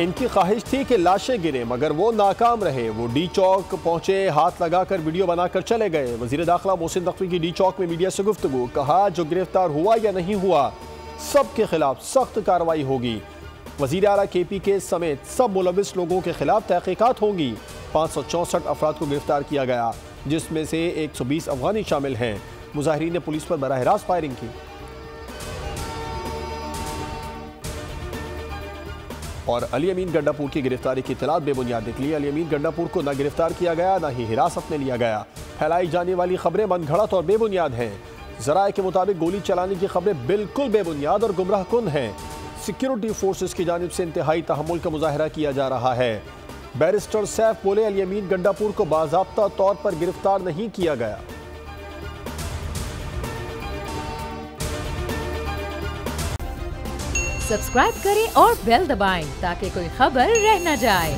इनकी ख्वाहिश थी कि लाशें गिरे मगर वो नाकाम रहे। वो डी चौक पहुंचे, हाथ लगाकर वीडियो बनाकर चले गए। वजीर दाखिला मोहसिन नकवी की डी चौक में मीडिया से गुफ्तगू, कहा जो गिरफ्तार हुआ या नहीं हुआ सब के खिलाफ सख्त कार्रवाई होगी। वजीर आला KP के समेत सब मुलविस लोगों के खिलाफ तहकीकात होंगी। 564 अफराद को गिरफ्तार किया गया, जिसमें से 120 अफगानी शामिल हैं। मुजाहिरीन ने पुलिस पर बराह रास्त फायरिंग की और अली अमीन गंडापुर की गिरफ्तारी की इत्तलात बेबुनियाद निकली। अली अमीन गंडापुर को न गिरफ्तार किया गया, न ही हिरासत में लिया गया। फैलाई जाने वाली खबरें मनगढ़ंत और बेबुनियाद हैं। जराए के मुताबिक गोली चलाने की खबरें बिल्कुल बेबुनियाद और गुमराह कुन हैं। सिक्योरिटी फोर्सेस की जानिब से इंतहाई तहम्मुल का मुजाहरा किया जा रहा है। बैरिस्टर सैफ बोले, अली अमीन गंडापुर को बाज़ाब्ता तौर पर गिरफ्तार नहीं किया गया। सब्सक्राइब करें और बेल दबाएं ताकि कोई खबर रह न जाए।